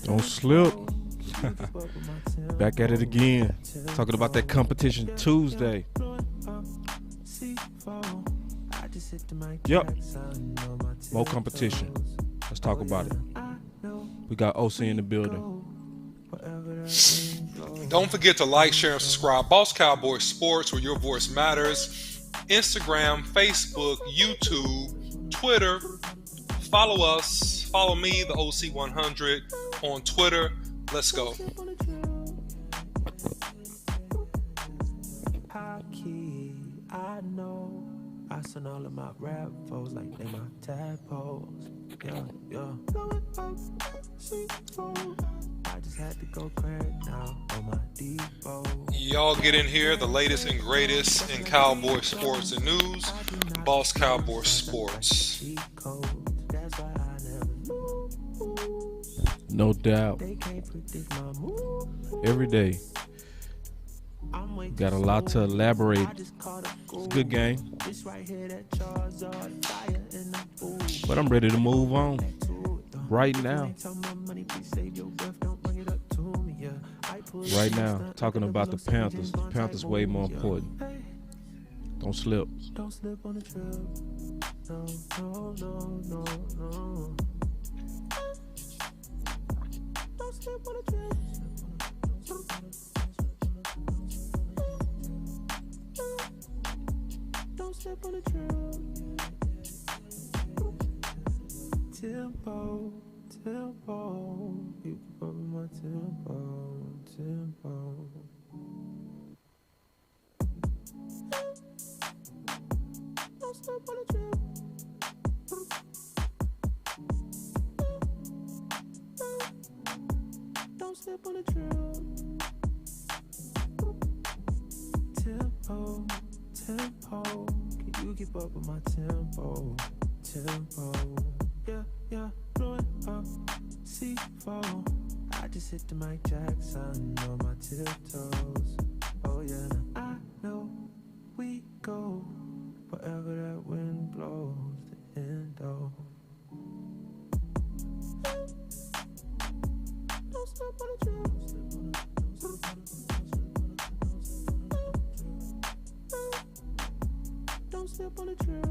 Don't slip. Back at it again. Talking about that competition Tuesday. Yep. More competition. Let's talk about it. We got OC in the building. Don't forget to like, share, and subscribe. Boss Cowboys Sports, where your voice matters. Instagram, Facebook, YouTube, Twitter. Follow us. Follow me, the OC100, on Twitter. Let's go. I know. I send all of my rap foes like they my tadpoles. Yeah. I just had to go crack now on my depot. Y'all get in here, the latest and greatest in Cowboy sports and news. Boss Cowboy Sports. No doubt. Every day. Got a lot to elaborate. It's a good game. But I'm ready to move on right now. Right now, talking about the Panthers. The Panthers way more important. Don't slip. Don't slip on the trip. No. Don't slip on the trip. Don't slip on the trip. Tempo. You keep up with my tempo. Don't slip on the trip. Don't slip on the trip. Tempo. Can you keep up with my tempo? Yeah. Blowing up. C4. I just hit the Mike Jackson on my tiptoes. Oh yeah. I know we go wherever that wind blows. The endo. Don't slip on the trip. Don't slip on the trip.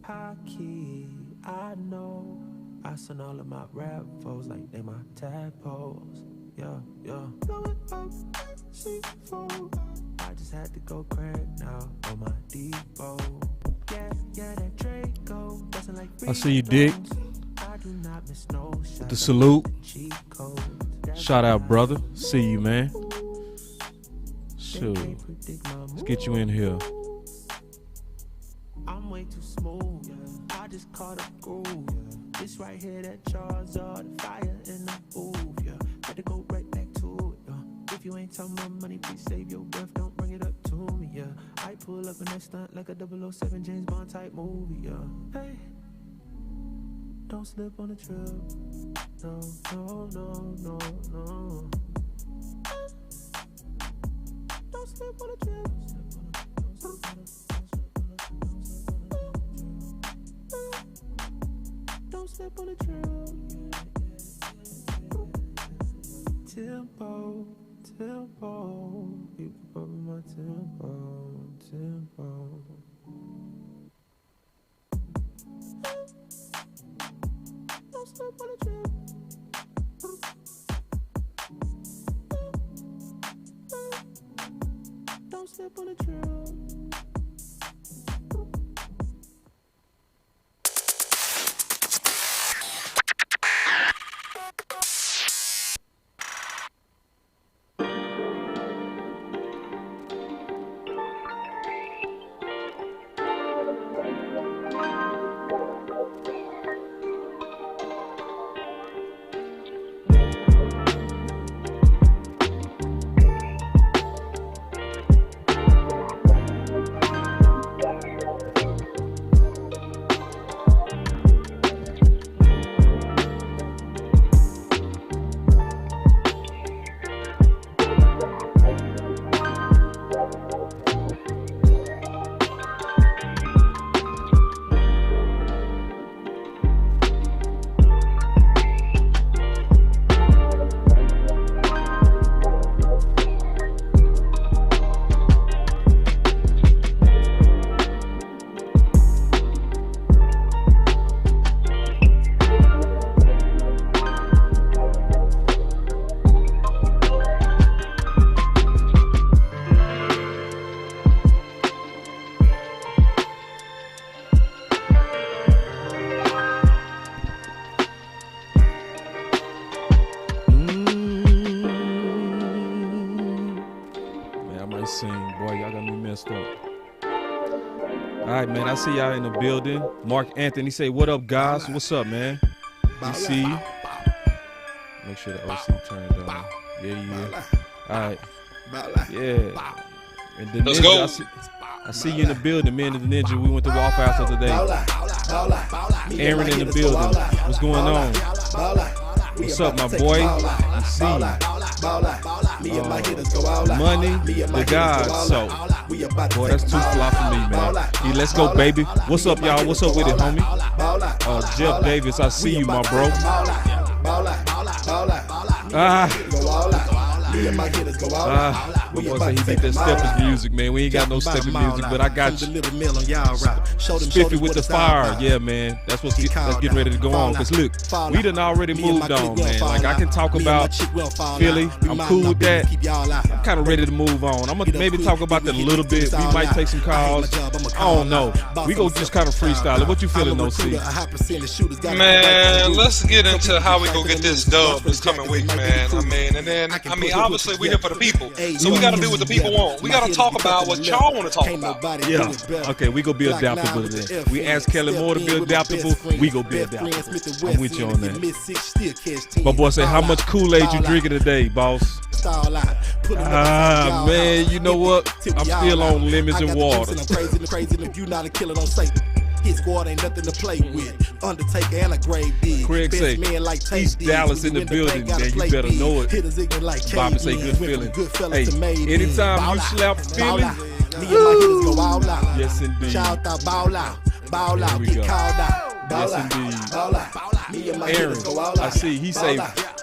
High key, I know. I send all of my rap foes like they my tadpoles. Yeah. Blowing up, C4. I just had to go crack now on my depot. Yeah, that Draco doesn't like. I see you, Dick. I do not miss no shot. With the salute. Shout out, brother. See you, man. Sure. Let's get you in here. I'm way too smooth. I just caught a groove. This right here, that charge all the fire in the booth. Yeah, had to go right back to it. If you ain't talking about money, please save your breath. Don't bring it up to me. Yeah, I pull up in that stunt like a 007 James Bond type movie. Yeah, hey, don't slip on the trip. No. Don't slip on the trip. Don't slip on the trip. Tempo. You keep up with my tempo. Don't slip on the trip. Don't slip on the trip. All right, man. I see y'all in the building. Mark Anthony say, "What up, guys? What's up, man?" We see you. Make sure the OC turned on. Yeah. All right. Yeah. And the Let's Ninja, go. I see you in the building, man. And the Ninja, we went to Waffle House the other day. Aaron in the building. What's going on? What's up, my boy? You see Money, the God. So, boy, that's too fly for me, man. Yeah, let's go, baby. What's up, y'all? What's up with it, homie? Jeff Davis, I see you, my bro. My boy say he beat that stepping music, man. We ain't got no stepping music, but I got you. Spiffy with the fire. Yeah, man. That's getting ready to go on. Because look, we done already moved on, man. Like, I can talk about Philly. I'm cool with that. I'm kind of ready to move on. I'm going to maybe talk about that a little bit. We might take some calls. I don't know. We go just kind of freestyle it. What you feeling, OC? Man, let's get into how we go get this dub this coming week, man. Obviously we're here for the people, so we got to do what the people want. We got to talk about what y'all want to talk about. Yeah. Okay, we gonna be adaptable then. We asked Kelly Moore to be adaptable. We gonna be adaptable. I'm with you on that. My boy say, how much Kool-Aid you drinking today, boss? Man, you know what? I'm still on lemons and water. His squad ain't nothing to play with. Undertaker and a grave dig. Craig say, East Dallas in the building, man. You better know it. Bobby say, good feeling. Hey, anytime you slap Philly, yes indeed. Shout out, ball out, get called out. Yes indeed. Aaron, I see. He say,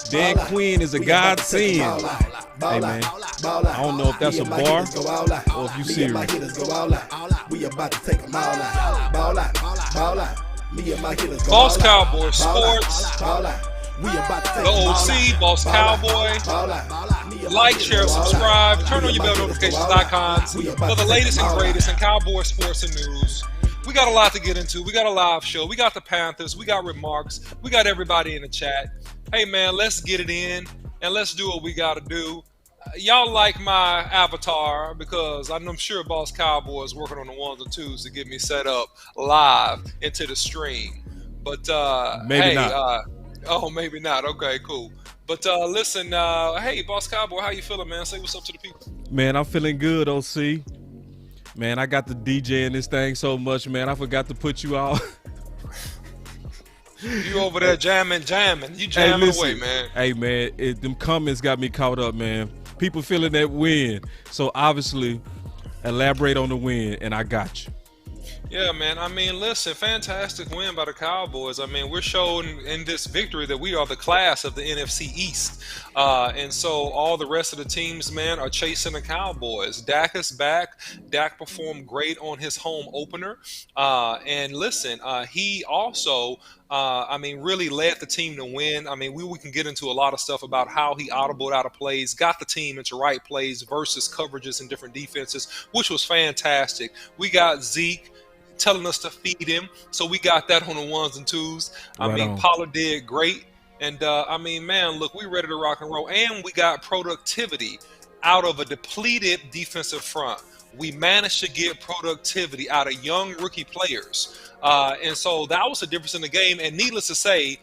Dan Quinn is a godsend. Hey man, I don't know if that's a bar or if you serious. We about to take them all out. Ball out. Me and my hitters go Boss all out. Cowboy Sports, We about to take the them all OC, out. Boss Cowboy. Like, share, subscribe, turn on your bell notifications icons for the latest and greatest in Cowboy sports and news. We got a lot to get into. We got a live show. We got the Panthers. We got remarks. We got everybody in the chat. Hey, man, let's get it in and let's do what we got to do. Y'all like my avatar because I'm sure Boss Cowboy is working on the ones and twos to get me set up live into the stream. But maybe not. Maybe not. Okay, cool. But listen, hey, Boss Cowboy, how you feeling, man? Say what's up to the people. Man, I'm feeling good, OC. Man, I got the DJ in this thing so much, man. I forgot to put you out. You over there jamming. You jamming away, man. Hey, man, them comments got me caught up, man. People feeling that win. So, obviously, elaborate on the win, and I got you. Yeah, man. I mean, listen, fantastic win by the Cowboys. I mean, we're showing in this victory that we are the class of the NFC East. And so all the rest of the teams, man, are chasing the Cowboys. Dak is back. Dak performed great on his home opener. And listen, he also really led the team to win. I mean, we can get into a lot of stuff about how he audibled out of plays, got the team into right plays versus coverages and different defenses, which was fantastic. We got Zeke telling us to feed him, so we got that on the ones and twos. Pollard did great. And, man, look, we ready to rock and roll. And we got productivity out of a depleted defensive front. We managed to get productivity out of young rookie players. And so that was the difference in the game. And needless to say,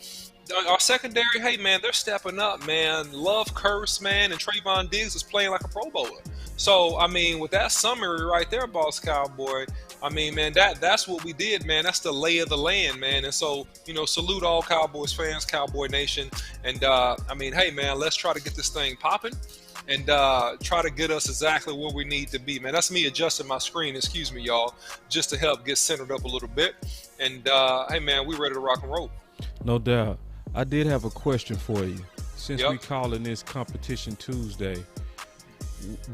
our secondary, hey, man, they're stepping up, man. Love Curse, man, and Trayvon Diggs is playing like a Pro Bowler. So, I mean, with that summary right there, Boss Cowboy, I mean, man, that's what we did, man. That's the lay of the land, man. And so, salute all Cowboys fans, Cowboy Nation. And, hey, man, let's try to get this thing popping and try to get us exactly where we need to be, man. That's me adjusting my screen, excuse me, y'all, just to help get centered up a little bit. And, hey, man, we ready to rock and roll. No doubt. I did have a question for you. Since we calling this Competition Tuesday,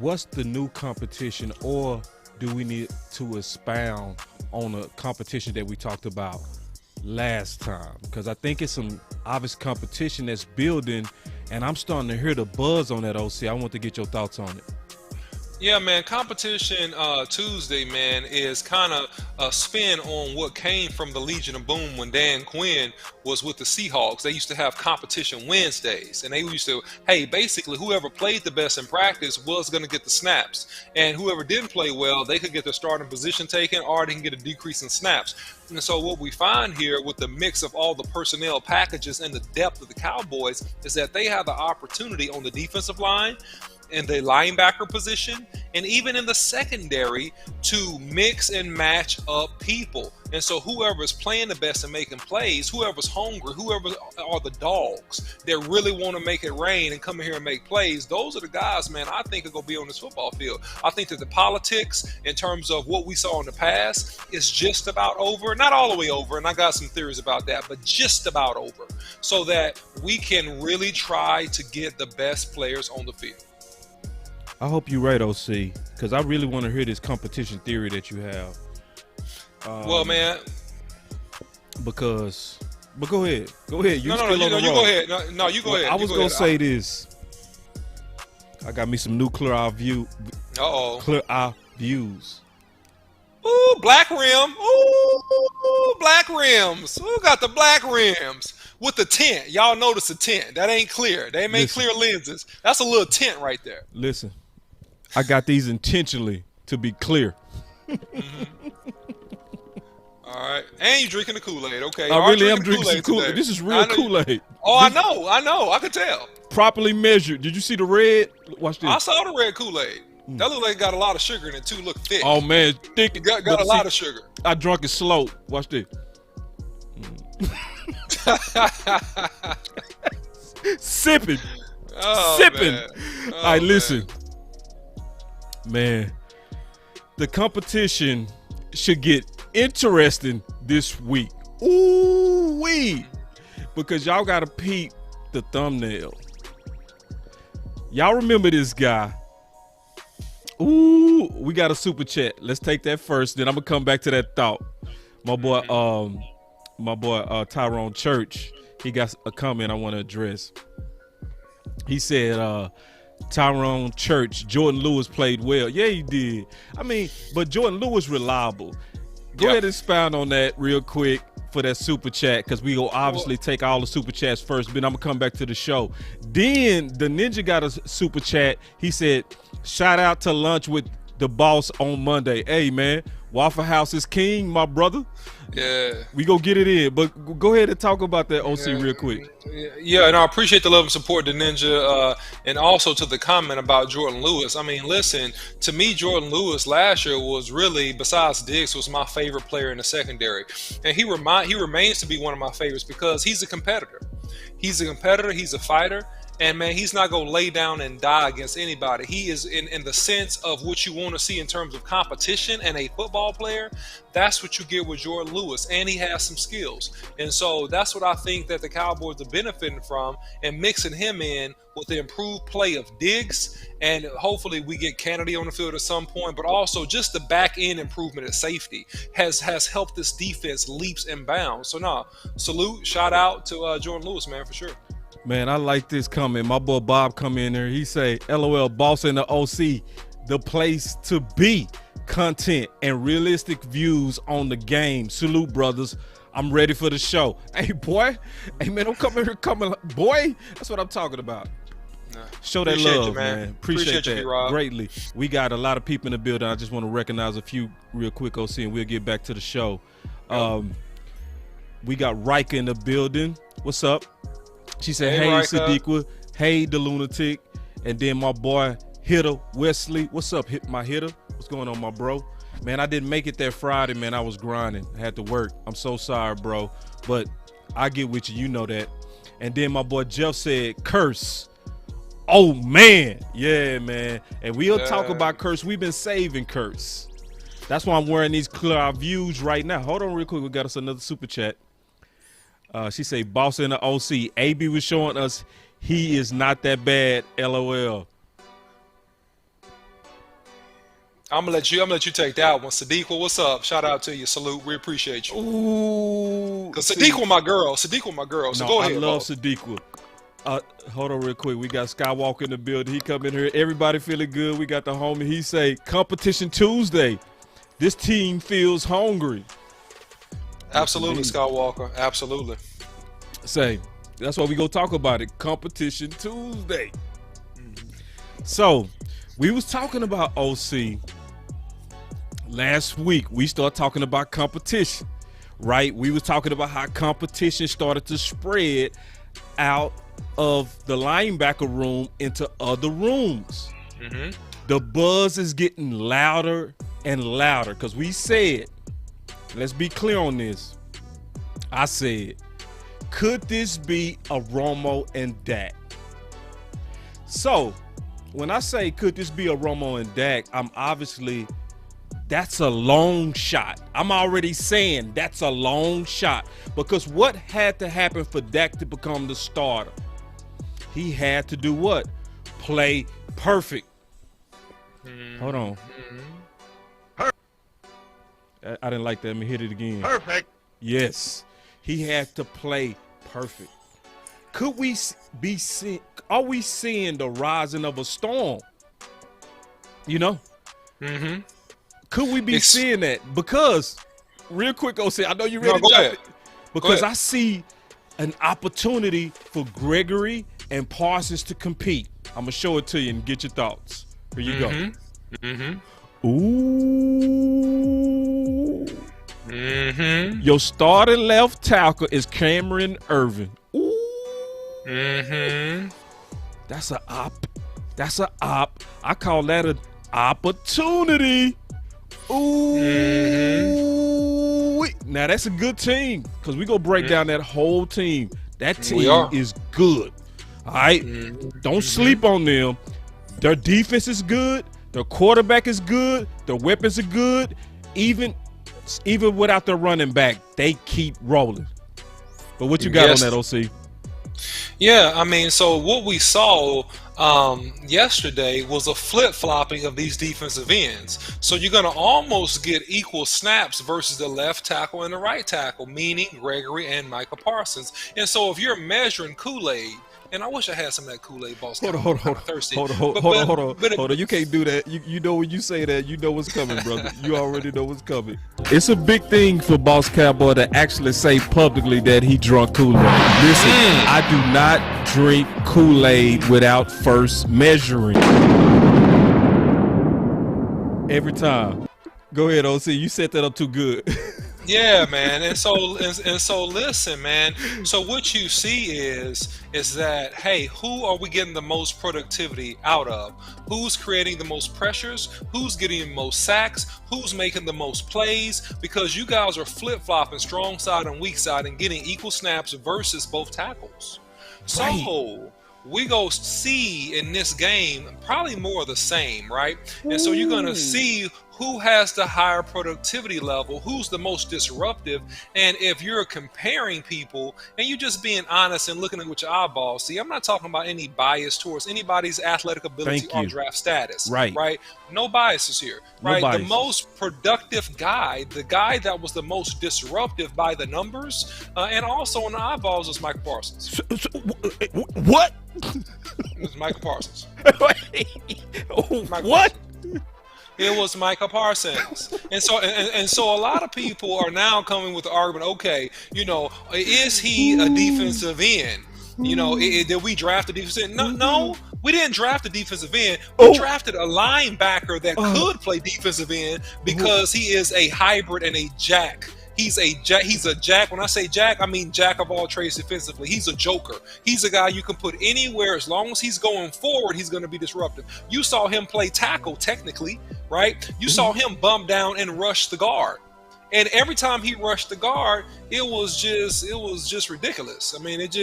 what's the new competition, or do we need to expound on a competition that we talked about last time? Because I think it's some obvious competition that's building, and I'm starting to hear the buzz on that, OC. I want to get your thoughts on it. Yeah, man. Competition Tuesday, man, is kind of a spin on what came from the Legion of Boom when Dan Quinn was with the Seahawks. They used to have competition Wednesdays, and they used to, hey, basically whoever played the best in practice was going to get the snaps, and whoever didn't play well, they could get their starting position taken, or they can get a decrease in snaps. And so what we find here with the mix of all the personnel packages and the depth of the Cowboys is that they have the opportunity on the defensive line, in the linebacker position, and even in the secondary to mix and match up people. And so whoever's playing the best and making plays, whoever's hungry, whoever are the dogs that really want to make it rain and come in here and make plays, those are the guys, man, I think are going to be on this football field. I think that the politics in terms of what we saw in the past is just about over. Not all the way over, and I got some theories about that, but just about over, so that we can really try to get the best players on the field. I hope you're right, OC, because I really want to hear this competition theory that you have. Well, man. But go ahead. Go ahead. You still on the road. You go ahead. No, you go ahead. I was going to say this. I got me some new Clear Eye views. Ooh, black rim. Ooh, black rims. Who got the black rims? With the tint. Y'all notice the tint. That ain't clear. They make clear lenses. That's a little tint right there. Listen, I got these intentionally to be clear. Mm-hmm. All right. And you drinking the Kool-Aid. Okay. I really am drinking some Kool-Aid. This is real Kool-Aid. Oh, I know. I could tell. Properly measured. Did you see the red? Watch this. I saw the red Kool-Aid. That look like it got a lot of sugar in it, too. Look thick. Oh, man. Thick. Got a lot of sugar. I drunk it slow. Watch this. Sipping. Sipping. All right, listen. Man, the competition should get interesting this week. Ooh-wee. Because y'all got to peep the thumbnail. Y'all remember this guy. Ooh, we got a super chat. Let's take that first. Then I'm going to come back to that thought. My boy Tyrone Church, he got a comment I want to address. He said, Tyrone Church, Jordan Lewis played well. Yeah, he did. I mean, but Jordan Lewis reliable. Go ahead and expound on that real quick for that super chat, because we will obviously take all the super chats first, but I'm going to come back to the show. Then the Ninja got a super chat. He said, shout out to lunch with the boss on Monday. Hey, man, Waffle House is king, my brother. Yeah. We go get it in. But go ahead and talk about that, OC, real quick. Yeah, and I appreciate the love and support to Ninja, and also to the comment about Jordan Lewis. I mean, listen, to me, Jordan Lewis last year was really, besides Diggs, was my favorite player in the secondary. And he remains to be one of my favorites because he's a competitor. He's a fighter. And, man, he's not going to lay down and die against anybody. He is in the sense of what you want to see in terms of competition and a football player. That's what you get with Jordan Lewis. And he has some skills. And so that's what I think that the Cowboys are benefiting from, and mixing him in with the improved play of Diggs. And hopefully we get Kennedy on the field at some point. But also just the back end improvement at safety has helped this defense leaps and bounds. So, salute, shout out to Jordan Lewis, man, for sure. Man, I like this comment. My boy Bob come in there. He say, LOL, boss in the OC, the place to be. Content and realistic views on the game. Salute, brothers. I'm ready for the show. Hey, boy. Hey, man, don't come in here boy. That's what I'm talking about. Show that love, you, man. Appreciate that you, greatly. We got a lot of people in the building. I just want to recognize a few real quick, OC, and we'll get back to the show. We got Rika in the building. What's up? She said, hey Sadiqa, hey, the lunatic. And then my boy, Hitter Wesley. What's up, my hitter? What's going on, my bro? Man, I didn't make it that Friday, man. I was grinding. I had to work. I'm so sorry, bro. But I get with you. You know that. And then my boy Jeff said, curse. Oh, man. Yeah, man. And we'll talk about curse. We've been saving curse. That's why I'm wearing these Clear Views right now. Hold on real quick. We got us another super chat. She say, boss in the OC. AB was showing us he is not that bad. LOL. I'm gonna let you take that one. Sadiqa, what's up? Shout out to you. Salute. We appreciate you. Ooh. Cause Sadiqa my girl. So go ahead. I love Sadiqa. Hold on real quick. We got Skywalker in the building. He come in here. Everybody feeling good. We got the homie. He say, Competition Tuesday. This team feels hungry. Absolutely, Skywalker. Absolutely. Say, that's why we go talk about it. Competition Tuesday. So, we was talking about OC last week. We started talking about competition, right? We was talking about how competition started to spread out of the linebacker room into other rooms. Mm-hmm. The buzz is getting louder and louder because we said, let's be clear on this. I said, could this be a Romo and Dak? So, when I say could this be a Romo and Dak, that's a long shot. I'm already saying that's a long shot because what had to happen for Dak to become the starter? He had to do what? Play perfect. Hold on. I didn't like that. Let me hit it again. Perfect. Yes. He had to play perfect. Could we be seeing? Are we seeing the rising of a storm? You know? Mm-hmm. Could we be seeing that? Because, real quick, OC, I know you're ready to jump it. Because I see an opportunity for Gregory and Parsons to compete. I'm going to show it to you and get your thoughts. Here you go. Mm-hmm. Ooh. Mm-hmm. Your starting left tackle is Cameron Irvin. Ooh. Mm-hmm. That's an op. That's an op. I call that an opportunity. Ooh. Mm-hmm. Now, that's a good team because we're going to break down that whole team. That team is good. All right? Mm-hmm. Don't sleep on them. Their defense is good. Their quarterback is good. Their weapons are good. Even without their running back, they keep rolling. But what you got on that, OC? Yeah, I mean, so what we saw yesterday was a flip-flopping of these defensive ends. So you're going to almost get equal snaps versus the left tackle and the right tackle, meaning Gregory and Micah Parsons. And so if you're measuring Kool-Aid, and I wish I had some of that Kool-Aid, boss. Hold on. Hold on. You can't do that. You know when you say that, you know what's coming, brother. You already know what's coming. It's a big thing for Boss Cowboy to actually say publicly that he drunk Kool-Aid. Listen, I do not drink Kool-Aid without first measuring. Every time. Go ahead, OC. You set that up too good. Yeah, man, and so listen, man. So what you see is that, hey, who are we getting the most productivity out of? Who's creating the most pressures? Who's getting the most sacks? Who's making the most plays? Because you guys are flip-flopping strong side and weak side and getting equal snaps versus both tackles. So we go see in this game probably more of the same, right? And so you're going to see who has the higher productivity level, who's the most disruptive. And if you're comparing people and you're just being honest and looking at with your eyeballs, see, I'm not talking about any bias towards anybody's athletic ability or draft status. Right? No biases here. Right? The most productive guy, the guy that was the most disruptive by the numbers, and also in the eyeballs was Micah Parsons. What? It was Micah Parsons. What? It was Micah Parsons. And so a lot of people are now coming with the argument, okay, you know, is he a defensive end? You know, did we draft a defensive end? No, we didn't draft a defensive end. We drafted a linebacker that could play defensive end because he is a hybrid and a jack. He's a jack. When I say jack, I mean jack of all trades defensively. He's a joker. He's a guy you can put anywhere. As long as he's going forward, he's going to be disruptive. You saw him play tackle technically, right? You saw him bump down and rush the guard. And every time he rushed the guard, it was just ridiculous. I mean, it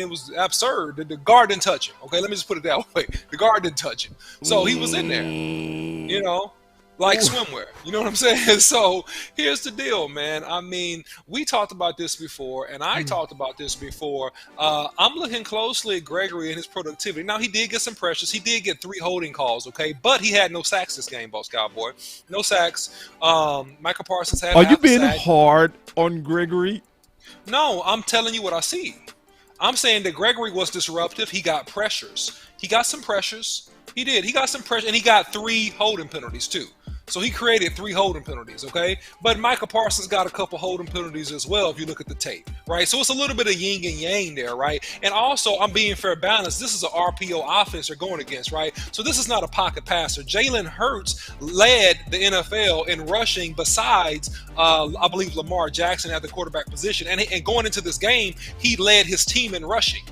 was absurd. The guard didn't touch him. Okay, let me just put it that way. The guard didn't touch him. So he was in there, you know. Like swimwear, you know what I'm saying? So here's the deal, man. I mean, we talked about this before, and I talked about this before. I'm looking closely at Gregory and his productivity. Now, he did get some pressures. He did get 3 holding calls, okay? But he had no sacks this game, Boss Cowboy. No sacks. Micah Parsons had. Are you being hard on Gregory? No, I'm telling you what I see. I'm saying that Gregory was disruptive. He got pressures. He got some pressures. He did. He got some pressure, and he got 3 holding penalties too. So he created 3 holding penalties, okay? But Micah Parsons got a couple holding penalties as well if you look at the tape, right? So it's a little bit of yin and yang there, right? And also, I'm being fair balanced. This is an RPO offense they're going against, right? So this is not a pocket passer. Jalen Hurts led the NFL in rushing besides, I believe, Lamar Jackson at the quarterback position. And going into this game, he led his team in rushing.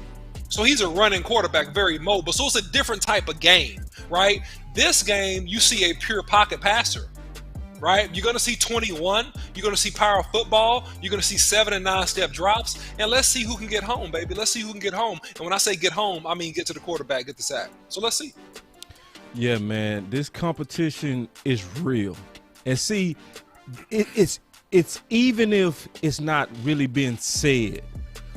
So he's a running quarterback, very mobile. So it's a different type of game, right? This game, you see a pure pocket passer, right? You're going to see 21. You're going to see power football. You're going to see 7 and 9 step drops. And let's see who can get home, baby. Let's see who can get home. And when I say get home, I mean get to the quarterback, get the sack. So let's see. Yeah, man, this competition is real. And see, it's even if it's not really being said,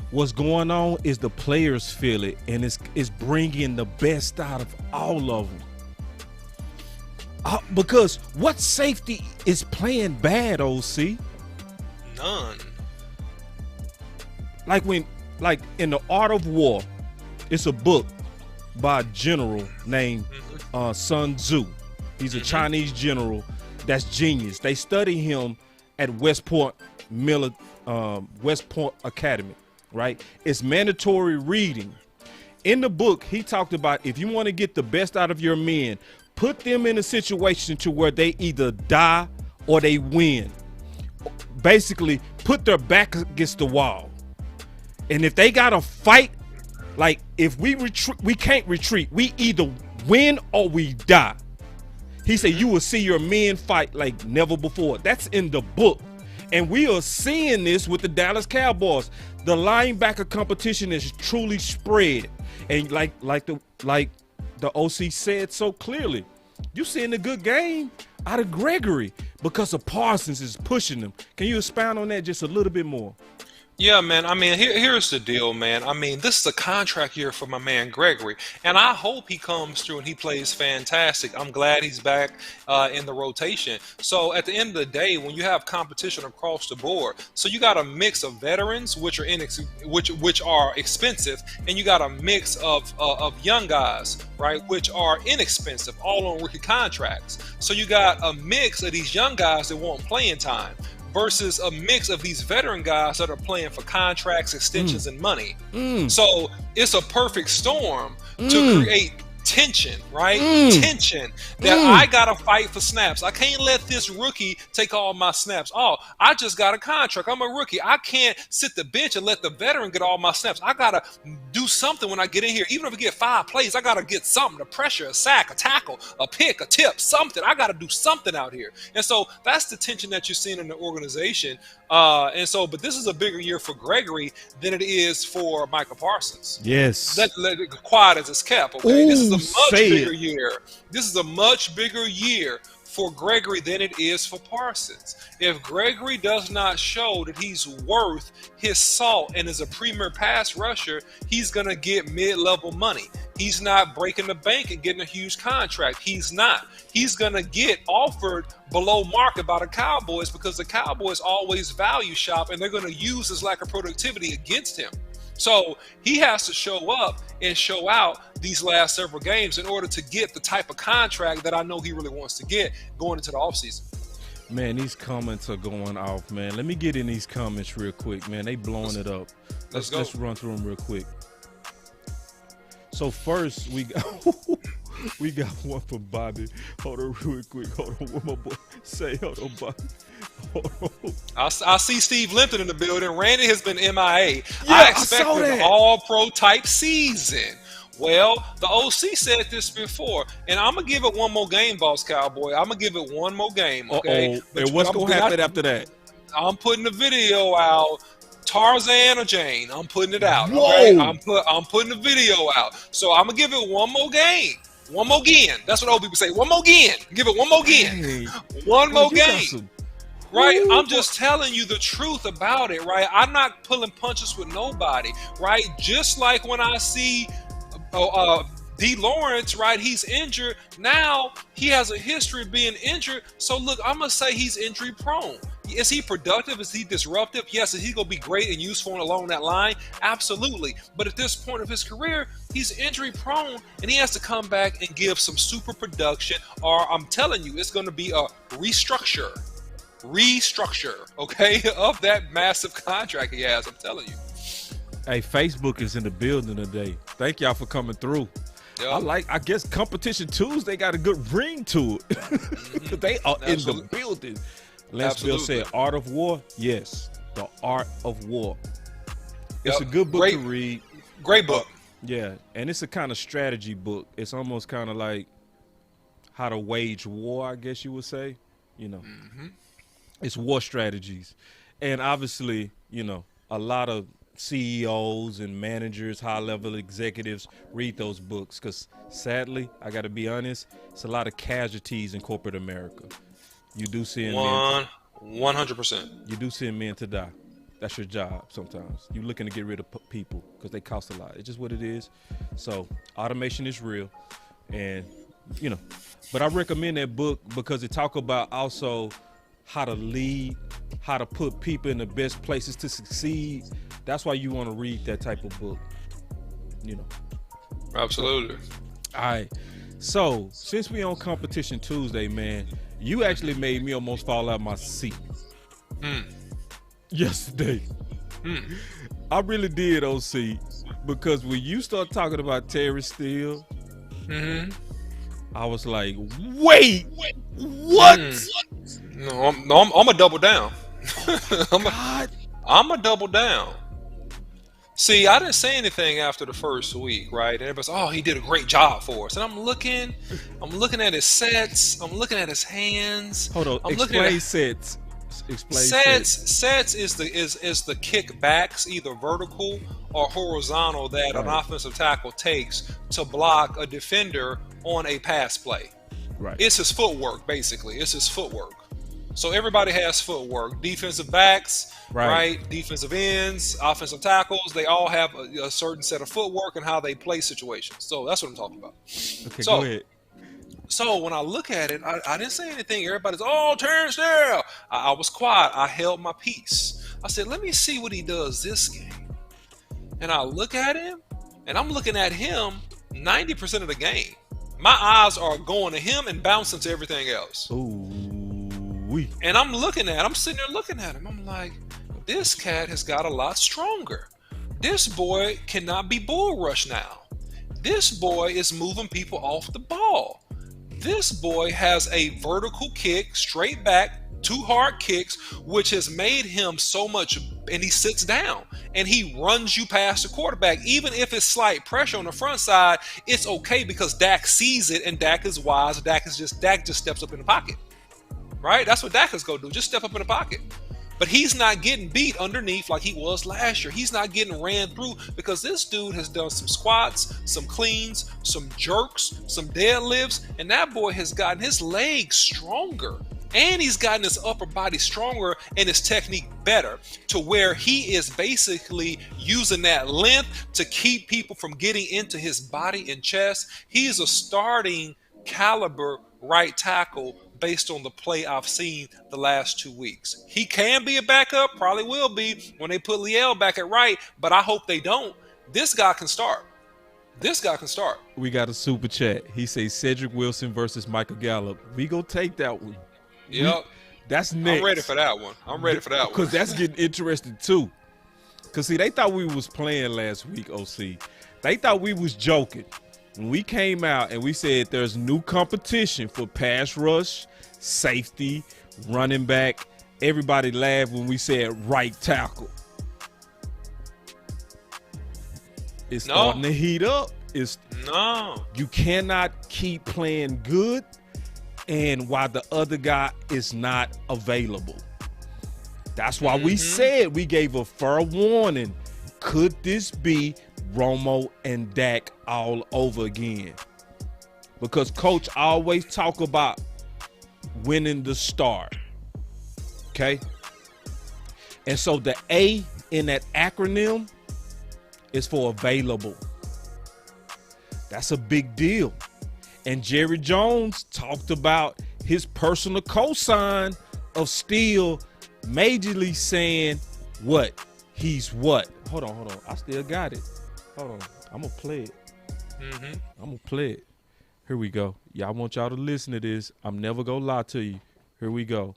what's going on is the players feel it, and it's bringing the best out of all of them. Because what safety is playing bad, OC? None. Like in The Art of War, it's a book by a general named Sun Tzu. He's a Chinese general that's genius. They study him at West Point Academy, right? It's mandatory reading. In the book, he talked about if you want to get the best out of your men, put them in a situation to where they either die or they win. Basically, put their back against the wall. And if they got to fight, like if we retreat, we can't retreat. We either win or we die. He said you will see your men fight like never before. That's in the book. And we are seeing this with the Dallas Cowboys. The linebacker competition is truly spread. And like the OC said so clearly, you seeing a good game out of Gregory because of Parsons is pushing them. Can you expound on that just a little bit more? Yeah, man. I mean, here's the deal, man. I mean, this is a contract year for my man Gregory, and I hope he comes through and he plays fantastic. I'm glad he's back in the rotation. So at the end of the day, when you have competition across the board, so you got a mix of veterans, which are which are expensive, and you got a mix of young guys, right, which are inexpensive, all on rookie contracts. So you got a mix of these young guys that want playing time versus a mix of these veteran guys that are playing for contracts, extensions, and money. So it's a perfect storm to create tension, right? Tension that I gotta fight for snaps. I can't let this rookie take all my snaps. Oh, I just got a contract. I'm a rookie. I can't sit the bench and let the veteran get all my snaps. I gotta do something when I get in here. Even if I get 5 plays, I gotta get something: a pressure, a sack, a tackle, a pick, a tip, something. I gotta do something out here. And so that's the tension that you're seeing in the organization. But this is a bigger year for Gregory than it is for Micah Parsons. Yes. Let quiet as it's kept. Okay, this is a much bigger it. year. This is a much bigger year for Gregory than it is for Parsons. If Gregory does not show that he's worth his salt and is a premier pass rusher, he's gonna get mid-level money. He's not breaking the bank and getting a huge contract. He's not. He's gonna get offered below market by the Cowboys because the Cowboys always value shop and they're gonna use his lack of productivity against him. So he has to show up and show out these last several games in order to get the type of contract that I know he really wants to get going into the offseason. Man, these comments are going off, man. Let me get in these comments real quick, man. They blowing it up. Let's run through them real quick. So first, we got one from Bobby. Hold on real quick. Hold on. What my boy say? Hold on, Bobby. Hold on. I see Steve Limpton in the building. Randy has been MIA. I expected an all-pro type season. Well, the OC said this before, and I'm going to give it one more game, Boss Cowboy. I'm going to give it one more game, okay? And what's going to happen after that? I'm putting the video out. Tarzan or Jane, I'm putting it out. Okay? I'm putting the video out. So I'm going to give it one more game. One more again. That's what old people say. One more again. Give it one more again. Hey, one more game. Right? I'm just telling you the truth about it, right? I'm not pulling punches with nobody, right? Just like when I see D. Lawrence, right? He's injured. Now he has a history of being injured. So look, I'm going to say he's injury prone. Is he productive? Is he disruptive? Yes. Is he going to be great and useful along that line? Absolutely. But at this point of his career, he's injury prone and he has to come back and give some super production, or I'm telling you, it's going to be a restructure, okay, of that massive contract he has. I'm telling you. Hey, Facebook is in the building today. Thank y'all for coming through. Yep. I guess Competition Tuesday got a good ring to it. Mm-hmm. They are in the building. Lance Bill said, Art of War? Yes, The Art of War. It's a good book to read. Great book. Yeah, and it's a kind of strategy book. It's almost kind of like how to wage war, I guess you would say. You know, It's war strategies. And obviously, you know, a lot of CEOs and managers, high-level executives read those books because, sadly, I got to be honest, it's a lot of casualties in corporate America. You do send 100%. You do send men to die. That's your job sometimes. You're looking to get rid of people because they cost a lot. It's just what it is. So automation is real. And, you know, but I recommend that book because it talk about also how to lead, how to put people in the best places to succeed. That's why you want to read that type of book, you know. Absolutely. All right. So since we on Competition Tuesday, man, you actually made me almost fall out of my seat yesterday. I really did, OC, because when you start talking about Terry Steele, I was like, wait, what? No, I'm gonna double down. I'm gonna double down. See, I didn't say anything after the first week, right? And everybody's, oh, he did a great job for us. And I'm looking at his sets. I'm looking at his hands. Hold on. Explain sets. Sets is the kickbacks, either vertical or horizontal, that an offensive tackle takes to block a defender on a pass play. Right. It's his footwork, basically. It's his footwork. So everybody has footwork. Defensive backs, right? Defensive ends, offensive tackles, they all have a certain set of footwork and how they play situations. So that's what I'm talking about. Okay, go ahead. So when I look at it, I didn't say anything. Everybody's, oh, Terrence Steele. I was quiet. I held my peace. I said, let me see what he does this game. And I look at him, and I'm looking at him 90% of the game. My eyes are going to him and bouncing to everything else. And I'm sitting there looking at him. I'm like, this cat has got a lot stronger. This boy cannot be bull rush now. This boy is moving people off the ball. This boy has a vertical kick, straight back, 2 hard kicks, which has made him so much, and he sits down and he runs you past the quarterback. Even if it's slight pressure on the front side, it's okay because Dak sees it and Dak is wise. Dak just steps up in the pocket. Right? That's what Dak is going to do. Just step up in the pocket. But he's not getting beat underneath like he was last year. He's not getting ran through because this dude has done some squats, some cleans, some jerks, some deadlifts, and that boy has gotten his legs stronger. And he's gotten his upper body stronger and his technique better to where he is basically using that length to keep people from getting into his body and chest. He's a starting caliber right tackle based on the play I've seen the last 2 weeks. He can be a backup, probably will be when they put Liel back at right, but I hope they don't. This guy can start. We got a super chat. He says Cedric Wilson versus Michael Gallup. We go take that one. Yep. That's next. I'm ready for that one. Because that's getting interesting too. Because, see, they thought we was playing last week, OC. They thought we was joking. When we came out and we said there's new competition for pass rush, safety, running back, everybody laughed when we said right tackle. It's starting to heat up. You cannot keep playing good and while the other guy is not available. That's why we said, we gave a fair warning. Could this be Romo and Dak all over again? Because coach always talk about winning the start. Okay? And so the A in that acronym is for available. That's a big deal. And Jerry Jones talked about his personal cosign of Steele majorly saying what? He's what? Hold on. I still got it. Hold on. I'm going to play it. I'm going to play it. Here we go. I want y'all to listen to this. I'm never going to lie to you. Here we go.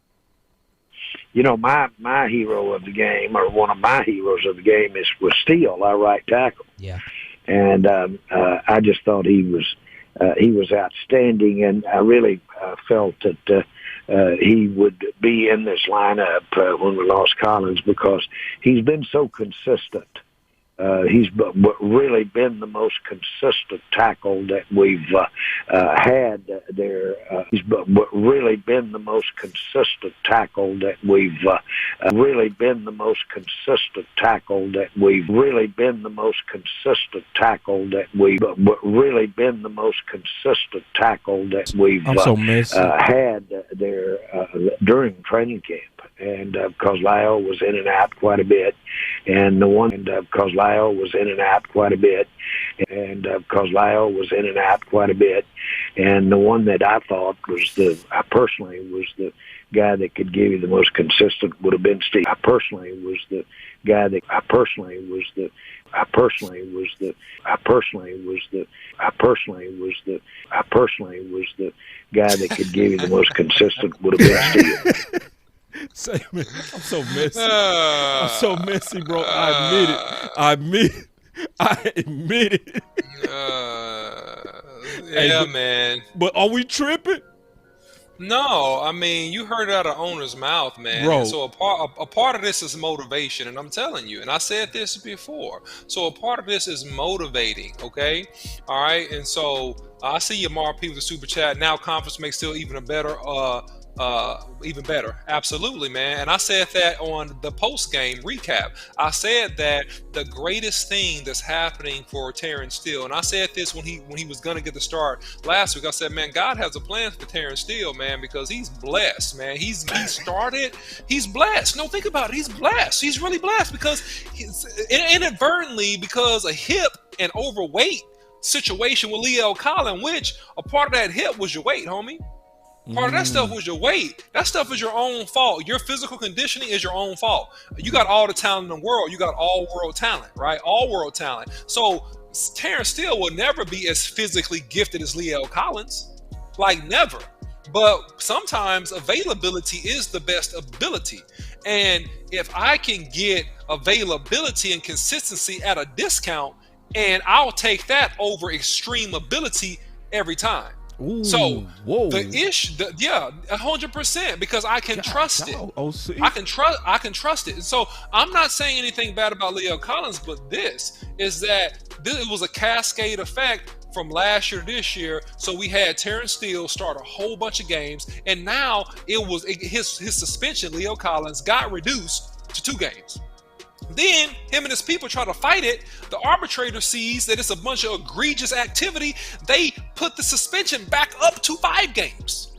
You know, my hero of the game, or one of my heroes of the game, was Steele, our right tackle. Yeah. And I just thought he was outstanding, and I really felt that he would be in this lineup when we lost Collins, because he's been so consistent. He's really been the most consistent tackle that we've had there. He's really been the most consistent tackle that we've really been the most consistent tackle that we've really been the most consistent tackle that we've really been the most consistent tackle that we've had there during training camp. And because Lyle was in and out quite a bit, and the one because Lyle was in and out quite a bit, and because Lyle was in and out quite a bit, and the one that I thought was the guy that could give you the most consistent would have been Steve. I personally was the guy that could give you the most consistent would have been Steve. Say, man, I'm so messy. I'm so messy, bro. I admit it. Yeah, man. But are we tripping? No, I mean, you heard it out of owner's mouth, man. Bro. And so a part of this is motivation, and I'm telling you, and I said this before. So a part of this is motivating, okay? All right, and so I see you, Mark P, with the super chat. Now conference makes still even better. Absolutely, man. And I said that on the post-game recap. I said that the greatest thing that's happening for Terrence Steele, and I said this when he was going to get the start last week. I said, man, God has a plan for Terrence Steele, man, because he's blessed, man. He started. He's blessed. No, think about it. He's blessed. He's really blessed because inadvertently, because a hip and overweight situation with Leo Collins, which a part of that hip was your weight, homie. Part of that stuff was your weight. That stuff is your own fault. Your physical conditioning is your own fault. You got all the talent in the world. You got all world talent, right? All world talent. So Terrence Steele will never be as physically gifted as Leo Collins. Like, never. But sometimes availability is the best ability. And if I can get availability and consistency at a discount, and I'll take that over extreme ability every time. Ooh, so whoa. the issue, 100%, because I can trust it. OC. I can trust it. And so I'm not saying anything bad about Leo Collins, but this is that it was a cascade effect from last year to this year. So we had Terrence Steele start a whole bunch of games, and now his suspension, Leo Collins, got reduced to 2 games. Then him and his people try to fight it. The arbitrator sees that it's a bunch of egregious activity. They put the suspension back up to 5 games.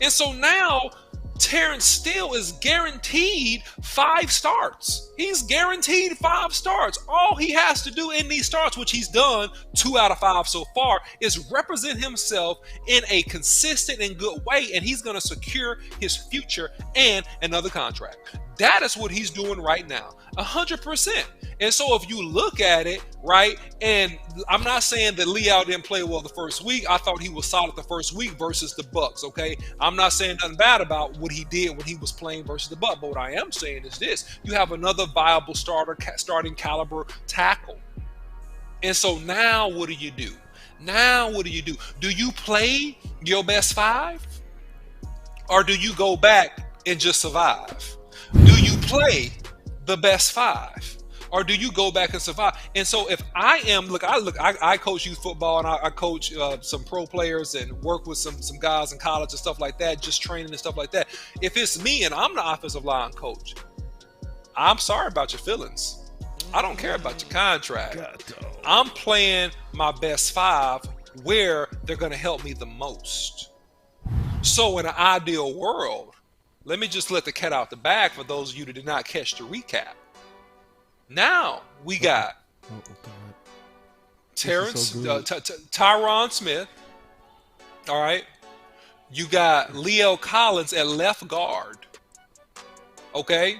And so now Terrence Steele is guaranteed 5 starts. He's guaranteed 5 starts. All he has to do in these starts, which he's done 2 out of 5 so far, is represent himself in a consistent and good way, and he's going to secure his future and another contract. That is what he's doing right now, 100%. And so if you look at it, right, and I'm not saying that Leo didn't play well the first week. I thought he was solid the first week versus the Bucs, okay? I'm not saying nothing bad about what he did when he was playing versus the Bucs, but what I am saying is this. You have another viable starting caliber tackle. And so now what do you do? Do you play your best 5? Or do you go back and just survive? Do you play the best 5? Or do you go back and survive? And so if I coach youth football, and I coach some pro players and work with some guys in college and stuff like that, just training and stuff like that. If it's me and I'm the offensive line coach, I'm sorry about your feelings. I don't care about your contract. I'm playing my best 5 where they're going to help me the most. So in an ideal world, let me just let the cat out the bag for those of you that did not catch the recap. Now we got Terrence, so good. Tyron Smith. All right. You got Leo Collins at left guard. Okay.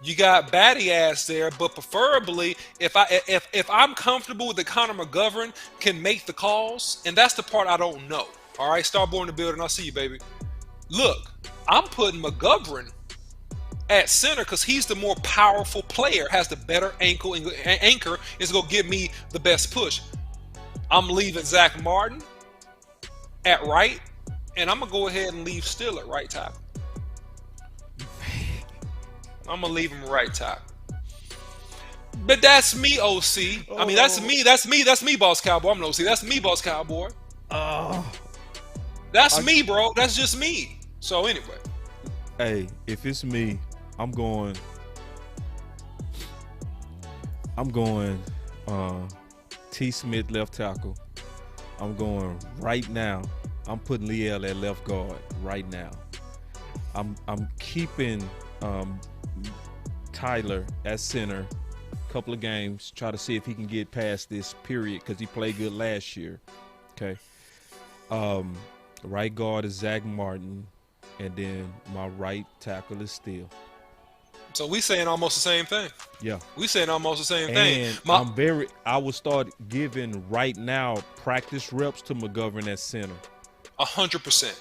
You got Batty ass there, but preferably if I'm comfortable with the Connor McGovern can make the calls, and that's the part I don't know. All right, Starboy in the building. I'll see you, baby. Look, I'm putting McGovern at center because he's the more powerful player, has the better anchor, is going to give me the best push. I'm leaving Zach Martin at right, and I'm going to go ahead and leave Still at right tackle. I'm going to leave him right tackle. But that's me, OC. I mean, that's me, Boss Cowboy. I'm an OC. That's me, Boss Cowboy. That's me, bro. That's just me. So anyway. Hey, if it's me, I'm going T. Smith left tackle. I'm going right now. I'm putting Liel at left guard right now. I'm keeping Tyler at center. Couple of games, try to see if he can get past this period because he played good last year. Okay. Right guard is Zach Martin, and then my right tackle is Steele. So we saying almost the same thing. Yeah. We saying almost the same thing. I will start giving right now practice reps to McGovern at center. 100%.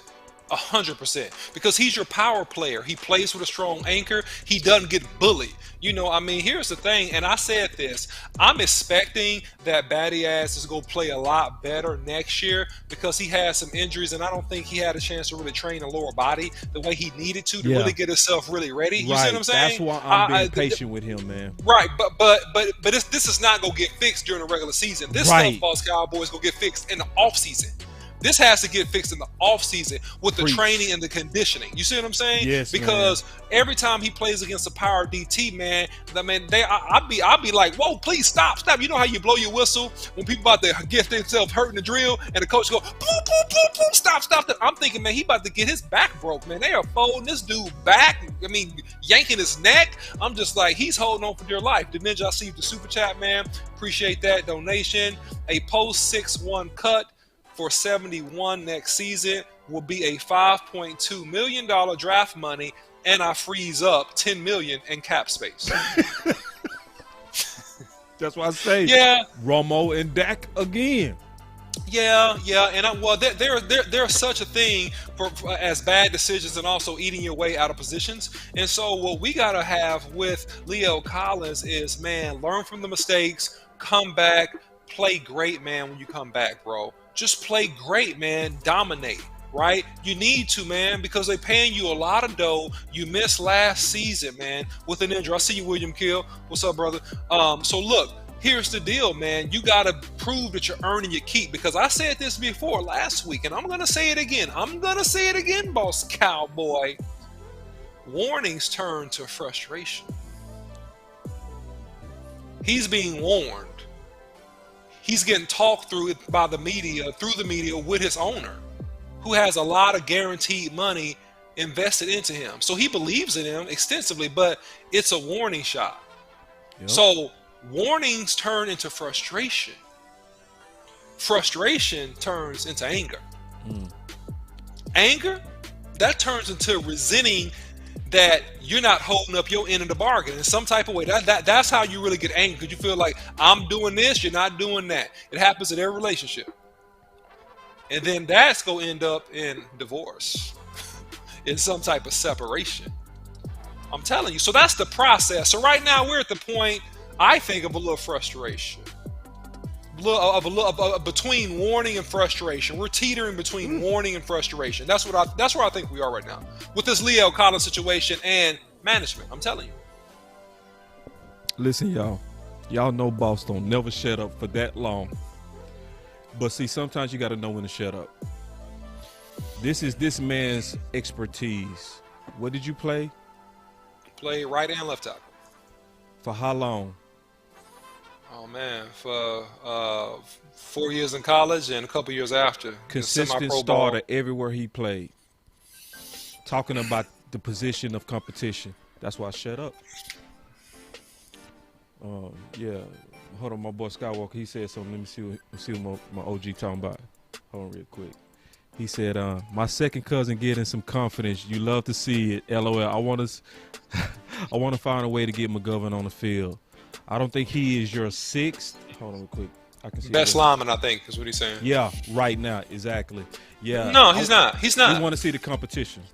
100%. Because he's your power player. He plays with a strong anchor. He doesn't get bullied. You know, I mean, here's the thing, and I said this. I'm expecting that Batty Ass is going to play a lot better next year because he has some injuries, and I don't think he had a chance to really train the lower body the way he needed to really get himself really ready. You see what I'm saying? That's why I'm being patient with him, man. Right, but this is not going to get fixed during the regular season. This stuff, Boss Cowboys, going to get fixed in the offseason. This has to get fixed in the offseason with the training and the conditioning. You see what I'm saying? Yes, because every time he plays against a power DT, man, I'll be like, whoa, please stop. You know how you blow your whistle when people about to get themselves hurt in the drill and the coach go, boom, boom, boom, boom, stop. I'm thinking, man, he about to get his back broke, man. They are folding this dude back. I mean, yanking his neck. I'm just like, he's holding on for dear life. The Ninja, I see the super chat, man. Appreciate that donation. A post 6-1 cut for 71 next season will be a $5.2 million draft money, and I freeze up $10 million in cap space. That's why I say, Romo and Dak again. Yeah, and there's such a thing for as bad decisions and also eating your way out of positions. And so what we gotta have with Leo Collins is, man, learn from the mistakes, come back, play great, man. When you come back, bro. Just play great, man. Dominate, right? You need to, man, because they're paying you a lot of dough. You missed last season, man, with an injury. I see you, William Kill. What's up, brother? So look, here's the deal, man. You got to prove that you're earning your keep, because I said this before last week, and I'm going to say it again. Boss Cowboy. Warnings turn to frustration. He's being warned. He's getting talked through by the media, with his owner, who has a lot of guaranteed money invested into him. So he believes in him extensively, but it's a warning shot. Yep. So warnings turn into frustration. Frustration turns into anger. Anger, that turns into resenting that you're not holding up your end of the bargain in some type of way. That's how you really get angry, because you feel like, I'm doing this, you're not doing that. It happens in every relationship. And then that's going to end up in divorce, in some type of separation. I'm telling you. So that's the process. So right now we're at the point, I think, of a little frustration. Between warning and frustration. We're teetering between warning and frustration. That's where I think we are right now with this Leo Collins situation and management. I'm telling you. Listen, y'all know Boss don't never shut up for that long. But see, sometimes you got to know when to shut up. This is this man's expertise. What did you play? Play right and left tackle. For how long? Oh man, for 4 years in college and a couple years after. Consistent starter everywhere he played. Talking about the position of competition. That's why I shut up. Yeah. Hold on, my boy Skywalker. He said something. Let me see what my OG talking about. Hold on, real quick. He said, "My second cousin getting some confidence. You love to see it. LOL. I want to find a way to get McGovern on the field. I don't think he is your sixth. Hold on, real quick. I can see best lineman, I think, is what he's saying. Yeah, right now, exactly. Yeah. No, he's not. He's not. We want to see the competition.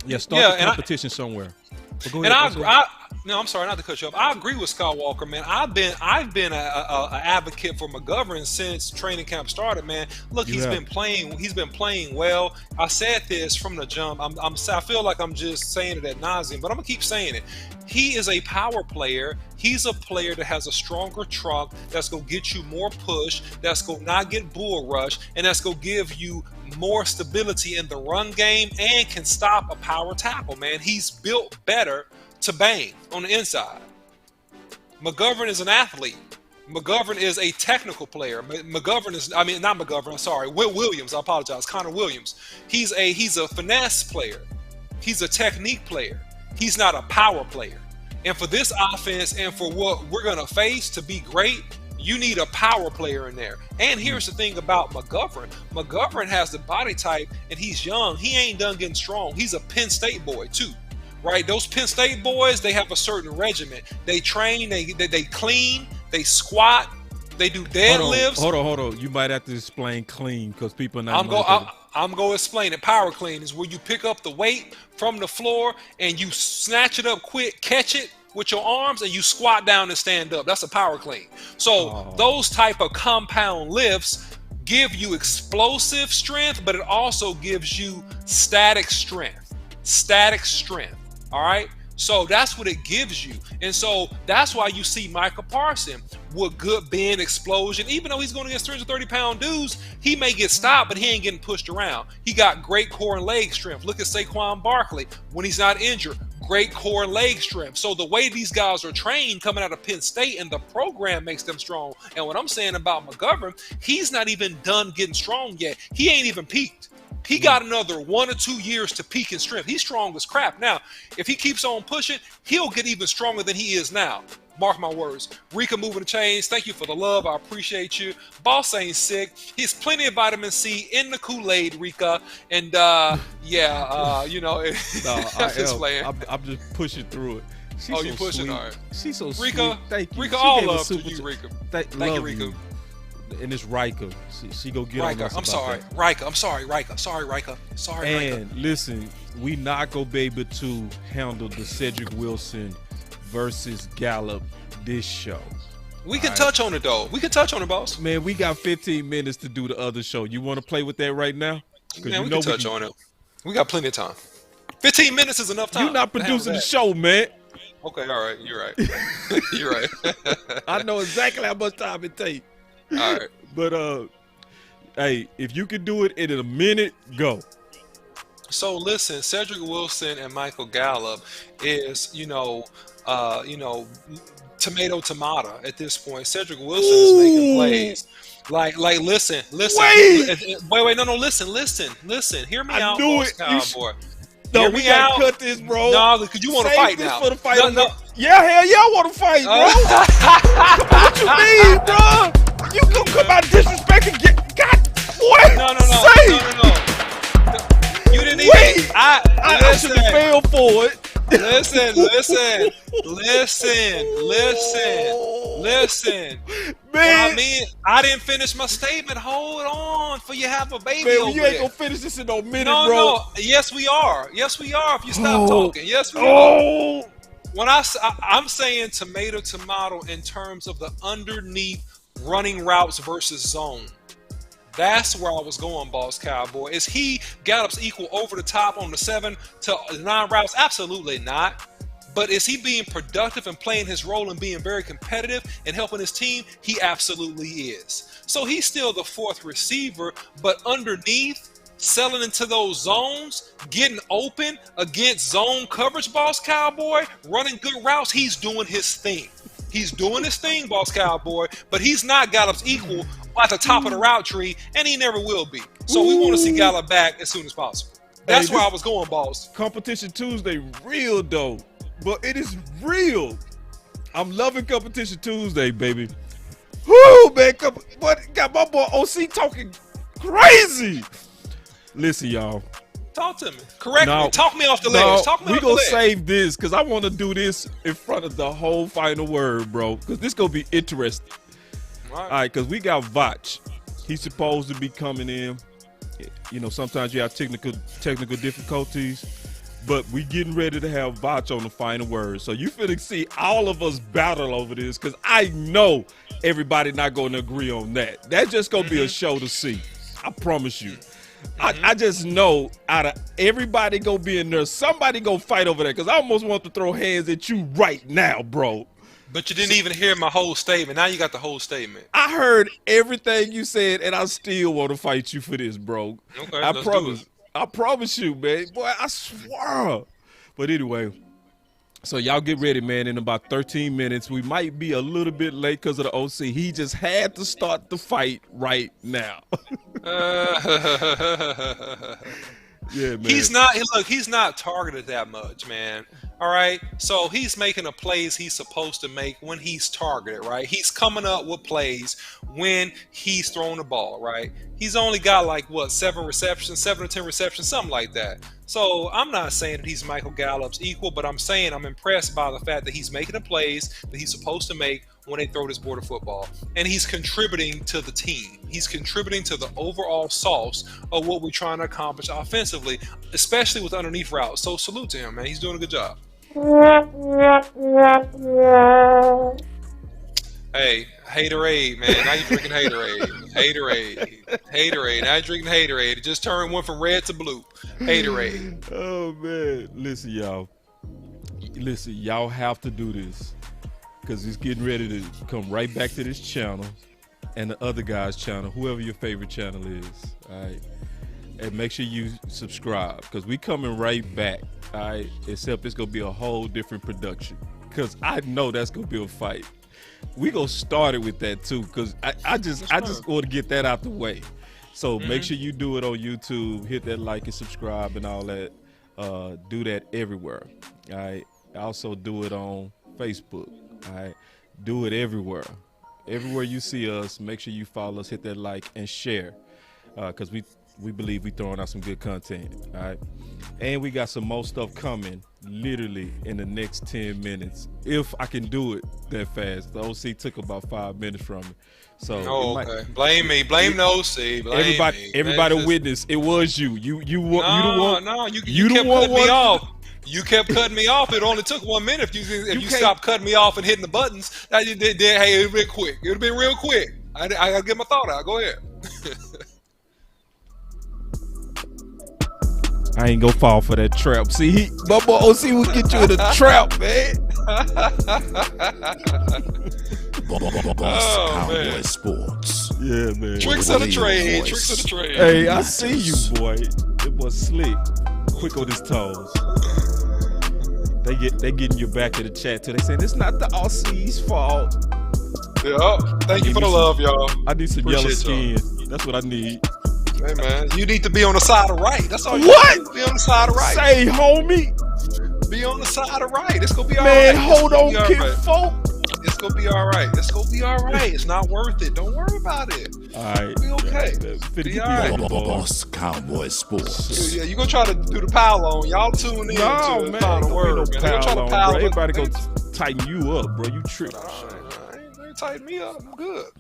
Yeah, start the competition somewhere. But go ahead, No, I'm sorry, not to cut you off. I agree with Skywalker, man. I've been a advocate for McGovern since training camp started, man. Look, he's been playing well. I said this from the jump. I feel like I'm just saying it ad nauseum, but I'm gonna keep saying it. He is a power player. He's a player that has a stronger trunk, that's gonna get you more push, that's gonna not get bull rush, and that's gonna give you more stability in the run game and can stop a power tackle, man. He's built better to bang on the inside. McGovern is an athlete. McGovern is a technical player. Will Williams, I apologize, Connor Williams. He's a finesse player. He's a technique player. He's not a power player. And for this offense and for what we're gonna face to be great, you need a power player in there. And here's the thing about McGovern. McGovern has the body type and he's young. He ain't done getting strong. He's a Penn State boy too. Right, those Penn State boys, they have a certain regimen. They train, they clean, they squat, they do deadlifts. Hold on. You might have to explain clean because people are not. I'm going to explain it. Power clean is where you pick up the weight from the floor and you snatch it up quick, catch it with your arms, and you squat down and stand up. That's a power clean. So those type of compound lifts give you explosive strength, but it also gives you static strength. All right, so that's what it gives you, and so that's why you see Micah Parsons with good bend explosion. Even though he's going against 330-pound dudes, he may get stopped, but he ain't getting pushed around. He got great core and leg strength. Look at Saquon Barkley when he's not injured. Great core and leg strength. So the way these guys are trained coming out of Penn State and the program makes them strong. And what I'm saying about McGovern, he's not even done getting strong yet. He ain't even peaked. He got another 1 or 2 years to peak in strength. He's strong as crap. Now, if he keeps on pushing, he'll get even stronger than he is now. Mark my words. Rika moving the chains. Thank you for the love. I appreciate you. Boss ain't sick. He's plenty of vitamin C in the Kool-Aid, Rika. And I'm just playing. I'm just pushing through it. She's you pushing? Sweet. All right. She's so Rika, sweet. Thank you. Rika, all love to you, Rika. Thank you, Rika. And it's Rika. She go get Rika, on us I'm about sorry. that. Rika, I'm sorry, Rika. Sorry, Rika. Sorry, Rika. And listen, we not gonna be able to handle the Cedric Wilson versus Gallup this show. We can touch on it though. We can touch on it, boss. Man, we got 15 minutes to do the other show. You want to play with that right now? Man, we can touch on it. We got plenty of time. 15 minutes is enough time. You're not producing the show, man. Okay, all right. You're right. You're right. I know exactly how much time it takes. All right. But hey, if you can do it in a minute, go. So listen, Cedric Wilson and Michael Gallup is, tomato at this point. Cedric Wilson is making plays. Like, listen. Wait, no, listen. Hear me out, boss cowboy. No, we gotta cut this, bro. No, because you want to fight now. For the fight. No. Yeah, hell yeah, I want to fight, bro. What you mean, bro? You gonna come out disrespecting? God, what? No. You didn't even. Wait, I should have failed for it. Listen. Man, I didn't finish my statement. Hold on, for you have a baby. Man, over you ain't there. gonna finish this in no minute, No. bro. Yes, we are. If you stop talking. Yes, we are. When I'm saying tomato in terms of the underneath running routes versus zone. That's where I was going, boss cowboy. Is he Gallup's equal over the top on the 7 to 9 routes? Absolutely not. But is he being productive and playing his role and being very competitive and helping his team? He absolutely is. So he's still the 4th receiver, but underneath, selling into those zones, getting open against zone coverage, boss cowboy, running good routes, he's doing his thing. He's doing his thing, boss cowboy, but he's not Gallup's equal at the top of the route tree, and he never will be. So we want to see Gallup back as soon as possible. That's where I was going, boss. Competition Tuesday, real though, but it is real. I'm loving Competition Tuesday, baby. Woo, man. What got my boy OC talking crazy. Listen, y'all. Talk to me. Correct me. Talk me off the ledge. Talk me off the ledge. We gonna save this because I want to do this in front of the whole final word, bro. Because this gonna be interesting. All right, because we got Vach. He's supposed to be coming in. You know, sometimes you have technical difficulties, but we getting ready to have Vach on the final word. So you finna see all of us battle over this because I know everybody not going to agree on that. That's just gonna be a show to see. I promise you. I just know out of everybody gonna be in there, somebody gonna fight over that because I almost want to throw hands at you right now, bro. But you didn't even hear my whole statement. Now you got the whole statement. I heard everything you said, and I still want to fight you for this, bro. Okay, I promise. I promise you, man. Boy, I swear. But anyway, so y'all get ready, man. In about 13 minutes, we might be a little bit late because of the OC. He just had to start the fight right now. Yeah, man. He's not targeted that much, man. All right. So he's making the plays he's supposed to make when he's targeted, right? He's coming up with plays when he's throwing the ball, right? He's only got like 7 to 10 receptions, something like that. So I'm not saying that he's Michael Gallup's equal, but I'm saying I'm impressed by the fact that he's making the plays that he's supposed to make when they throw this border football. And he's contributing to the team. He's contributing to the overall sauce of what we're trying to accomplish offensively, especially with underneath routes. So salute to him, man. He's doing a good job. Hey, haterade, man. Now you're drinking haterade. Haterade. Now you're drinking haterade. It just went from red to blue. Haterade. Oh, man. Listen, y'all. Y'all have to do this. Because it's getting ready to come right back to this channel and the other guy's channel, whoever your favorite channel is. All right. And make sure you subscribe because we coming right back. All right. Except it's going to be a whole different production because I know that's going to be a fight. We going to start it with that too because I just want to get that out the way. So make sure you do it on YouTube. Hit that like and subscribe and all that. Do that everywhere. All right. Also do it on Facebook. All right, do it everywhere. Everywhere you see us, make sure you follow us, hit that like and share, because we believe we throwing out some good content. All right, and we got some more stuff coming, literally in the next 10 minutes, if I can do it that fast. The OC took about 5 minutes from me, so okay. Blame me, blame the OC. Everybody witness. It was you. You the one. No, you kept cutting me off. You kept cutting me off. It only took 1 minute. If you stopped cutting me off and hitting the buttons, hey, it would have been quick. It would have been real quick. I got to get my thought out. Go ahead. I ain't gonna fall for that trap. See, my boy OC will get you in a trap, man. Cowboys Sports. Yeah, man. Tricks of the trade. Hey, I see you, boy. It was slick. Quick on his toes. They getting you back in the chat too. They saying it's not the OC's fault. Yeah. Thank you for the love, y'all. I need some yellow skin. That's what I need. Hey man, you need to be on the side of right. That's all you need to be on the side of right. Say, homie. Be on the side of right. It's gonna be all right. Man, hold on, kid folk. It's gonna be all right. It's gonna be all right. It's not worth it. Don't worry about it. All right. Be okay. Be all right. Boss Cowboys Sports. Yeah, you gonna try to do the pile on. Y'all tune in to the final word. Everybody gonna tighten you up, bro. You tripping. They tighten me up. I'm good.